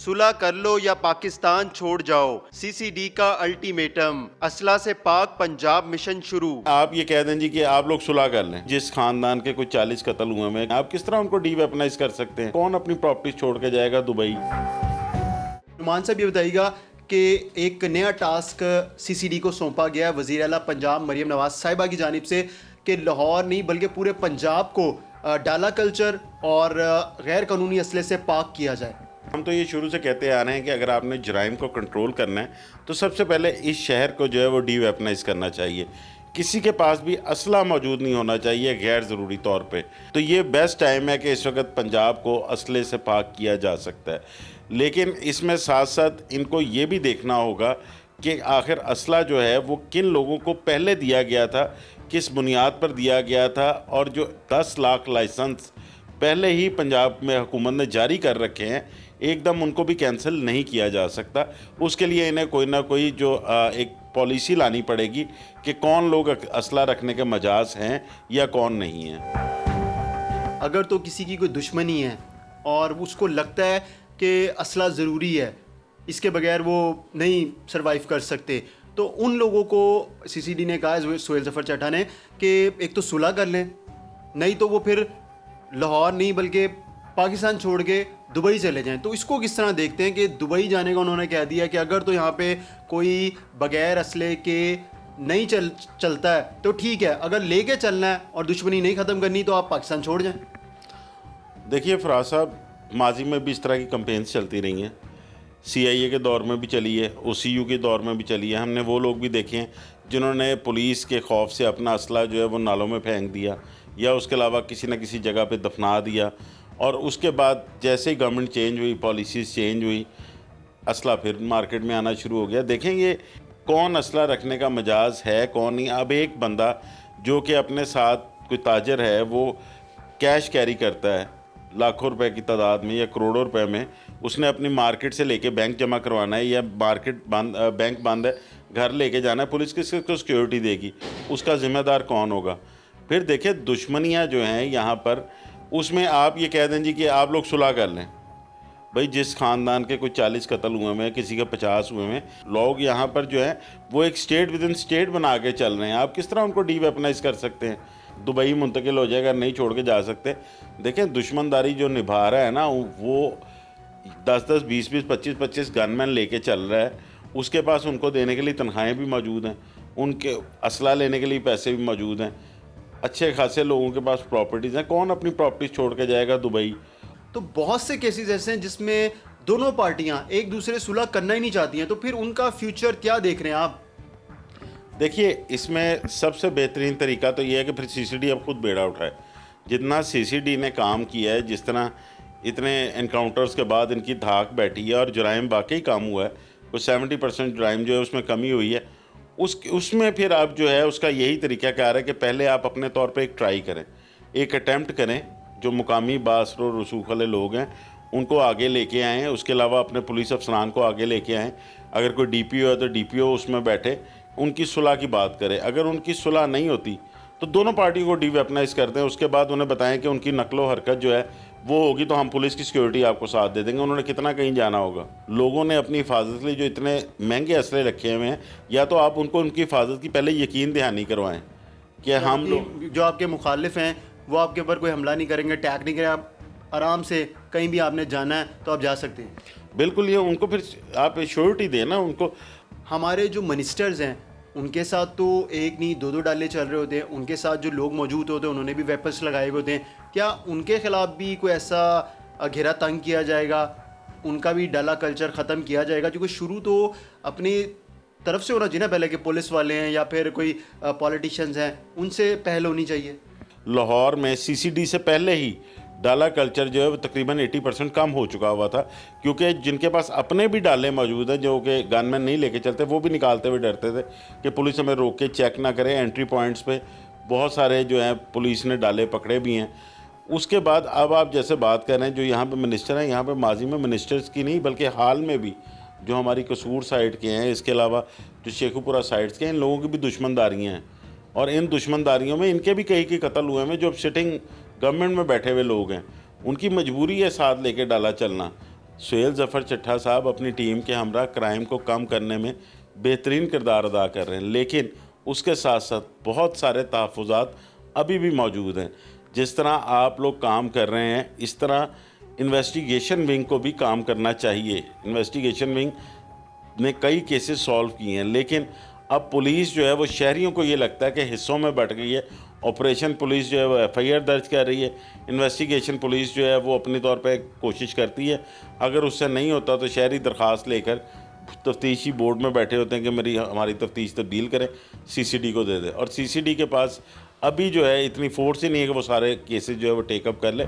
सुलह कर लो या पाकिस्तान छोड़ जाओ, सीसीडी का अल्टीमेटम, असला से पाक पंजाब मिशन शुरू। आप ये कह दें जी कि आप लोग सुलह कर लें, जिस खानदान के कुछ 40 कत्ल हुए हैं, आप किस तरह उनको डीवेपनाइज कर सकते हैं? कौन अपनी प्रॉपर्टी छोड़ के जाएगा दुबई? नुमान साहब ये बताइएगा कि एक नया टास्क सीसीडी को सौंपा गया है वज़ीर आला पंजाब मरियम नवाज साहिबा की जानिब से कि लाहौर नहीं बल्कि पूरे पंजाब को डाला कल्चर और गैर कानूनी असले से पाक किया जाए। हम तो ये शुरू से कहते आ रहे हैं कि अगर आपने जराइम को कंट्रोल करना है तो सबसे पहले इस शहर को जो है वो डीवेपनाइज करना चाहिए। किसी के पास भी असला मौजूद नहीं होना चाहिए गैर ज़रूरी तौर पे। तो ये बेस्ट टाइम है कि इस वक्त पंजाब को असले से पाक किया जा सकता है, लेकिन इसमें साथ साथ इनको ये भी देखना होगा कि आखिर असला जो है वो किन लोगों को पहले दिया गया था, किस बुनियाद पर दिया गया था, और जो 10 लाख लाइसेंस पहले ही पंजाब में हुकूमत ने जारी कर रखे हैं एकदम उनको भी कैंसिल नहीं किया जा सकता। उसके लिए इन्हें कोई ना कोई जो एक पॉलिसी लानी पड़ेगी कि कौन लोग असला रखने के मजाज हैं या कौन नहीं है। अगर तो किसी की कोई दुश्मनी है और उसको लगता है कि असला ज़रूरी है, इसके बगैर वो नहीं सरवाइव कर सकते, तो उन लोगों को सीसीडी ने कहा है, सोहेल ज़फ़र चड्ढा ने, कि एक तो सुलह कर लें, नहीं तो वो फिर लाहौर नहीं बल्कि पाकिस्तान छोड़ के दुबई चले जाएं। तो इसको किस तरह देखते हैं कि दुबई जाने का उन्होंने कह दिया कि अगर तो यहाँ पे कोई बगैर असले के नहीं चलता है तो ठीक है, अगर लेके चलना है और दुश्मनी नहीं ख़त्म करनी तो आप पाकिस्तान छोड़ जाएं। देखिए फराज साहब, माजी में भी इस तरह की कंपेन्स चलती रही हैं, CIA के दौर में भी चली है, OCU के दौर में भी चली है। हमने वो लोग भी देखे हैं जिन्होंने पुलिस के खौफ से अपना असला जो है वो नालों में फेंक दिया या उसके अलावा किसी न किसी जगह पे दफना दिया, और उसके बाद जैसे ही गवर्नमेंट चेंज हुई, पॉलिसीज़ चेंज हुई, असला फिर मार्केट में आना शुरू हो गया। देखेंगे कौन असला रखने का मजाज है कौन नहीं। अब एक बंदा जो कि अपने साथ कोई ताजर है वो कैश कैरी करता है लाखों रुपए की तादाद में या करोड़ों रुपए में, उसने अपनी मार्केट से लेके बैंक जमा करवाना है या मार्केट बंद, बैंक बंद है, घर लेके जाना है, पुलिस किसको सिक्योरिटी देगी? उसका ज़िम्मेदार कौन होगा? फिर देखिए दुश्मनियाँ जो हैं यहाँ पर, उसमें आप ये कह दें जी कि आप लोग सुलह कर लें। भाई जिस ख़ानदान के कुछ 40 कत्ल हुए हैं, किसी के 50 हुए हैं, लोग यहाँ पर जो है वो एक स्टेट विद इन स्टेट बना के चल रहे हैं। आप किस तरह उनको डीवेपनाइज कर सकते हैं? दुबई मुंतकिल हो जाएगा, नहीं छोड़ के जा सकते। देखें दुश्मनदारी जो निभा रहा है ना, वो 10-10, 20-20, 25-25 गनमैन लेके चल रहा है। उसके पास उनको देने के लिए तनख्वाहें भी मौजूद हैं, उनके असला लेने के लिए पैसे भी मौजूद हैं, अच्छे खासे लोगों के पास प्रॉपर्टीज़ हैं। कौन अपनी प्रॉपर्टीज छोड़ के जाएगा दुबई? तो बहुत से केसेस ऐसे हैं जिसमें दोनों पार्टियां एक दूसरे सुलह करना ही नहीं चाहती हैं, तो फिर उनका फ्यूचर क्या देख रहे हैं आप? देखिए इसमें सबसे बेहतरीन तरीका तो ये है कि फिर CCD अब खुद बेड़ा उठाए। जितना CCD ने काम किया है, जिस तरह इतने इनकाउंटर्स के बाद इनकी धाक बैठी है और जराइम वाकई कम हुआ है, कुछ 70% जराइम जो है उसमें कमी हुई है, उसमें फिर आप जो है उसका यही तरीका कार है कि पहले आप अपने तौर पे एक ट्राई करें, एक अटैम्प्ट करें। जो मुकामी बासर और रसूख वाले लोग हैं उनको आगे लेके आएँ, उसके अलावा अपने पुलिस अफसरान को आगे लेके आएँ। अगर कोई DPO है तो DPO उसमें बैठे, उनकी सुलह की बात करें। अगर उनकी सुलह नहीं होती तो दोनों पार्टियों को डीवेपनाइज कर दें। उसके बाद उन्हें बताएं कि उनकी नकलो हरकत जो है वो होगी तो हम पुलिस की सिक्योरिटी आपको साथ दे देंगे। उन्होंने कितना कहीं जाना होगा? लोगों ने अपनी हिफाजत के लिए जो इतने महंगे असले रखे हुए हैं, या तो आप उनको उनकी हिफाजत की पहले यकीन दहानी करवाएं कि हम लोग जो आपके मुखालिफ हैं वो आपके ऊपर कोई हमला नहीं करेंगे, अटैक नहीं करेंगे, आप आराम से कहीं भी आपने जाना है तो आप जा सकते हैं। बिल्कुल, ये उनको फिर आप श्योरिटी दें ना उनको। हमारे जो मिनिस्टर्स हैं उनके साथ तो एक नहीं दो डाले चल रहे होते हैं, उनके साथ जो लोग मौजूद होते हैं उन्होंने भी वेपन्स लगाए हुए होते हैं। क्या उनके ख़िलाफ़ भी कोई ऐसा घेरा तंग किया जाएगा, उनका भी डाला कल्चर ख़त्म किया जाएगा? क्योंकि शुरू तो अपनी तरफ से होना चाहिए ना, पहले कि पुलिस वाले हैं या फिर कोई पॉलिटिशियंस हैं, उनसे पहल होनी चाहिए। लाहौर में CCD से पहले ही डाला कल्चर जो है वो तकरीबन 80% कम हो चुका हुआ था, क्योंकि जिनके पास अपने भी डाले मौजूद हैं जो कि गनमैन नहीं लेके चलते, वो भी निकालते हुए डरते थे कि पुलिस हमें रोक के चेक ना करे। एंट्री पॉइंट्स पे बहुत सारे जो हैं पुलिस ने डाले पकड़े भी हैं। उसके बाद अब आप जैसे बात कर रहे हैं जो यहाँ पे मिनिस्टर हैं, यहाँ पे माजी में मिनिस्टर्स की नहीं बल्कि हाल में भी जो हमारी कसूर साइड के हैं, इसके अलावा जो शेखुपुरा साइड्स के हैं, इन लोगों की भी दुश्मनदारियाँ हैं। और इन दुश्मनदारियों में इनके भी कई कत्ल हुए हैं जो अब सिटिंग गवर्नमेंट में बैठे हुए लोग हैं। उनकी मजबूरी है साथ लेके डाला चलना। सुहेल ज़फ़र चट्ठा साहब अपनी टीम के हमरा क्राइम को कम करने में बेहतरीन किरदार अदा कर रहे हैं, लेकिन उसके साथ साथ बहुत सारे तहफ़्फ़ुज़ात अभी भी मौजूद हैं। जिस तरह आप लोग काम कर रहे हैं, इस तरह इन्वेस्टिगेशन विंग को भी काम करना चाहिए। इन्वेस्टिगेशन विंग ने कई केसेस सॉल्व किए हैं, लेकिन अब पुलिस जो है वो शहरियों को ये लगता है कि हिस्सों में बट गई है। ऑपरेशन पुलिस जो है वो एफआईआर दर्ज कर रही है, इन्वेस्टिगेशन पुलिस जो है वो अपने तौर पे कोशिश करती है। अगर उससे नहीं होता तो शहरी दरख्वास्त लेकर तफ्तीशी बोर्ड में बैठे होते हैं कि हमारी तफ्तीश तब्दील करें, सीसीडी को दे दें, और सीसीडी के पास अभी जो है इतनी फोर्स ही नहीं है कि वो सारे केसेस जो है वो टेकअप कर ले।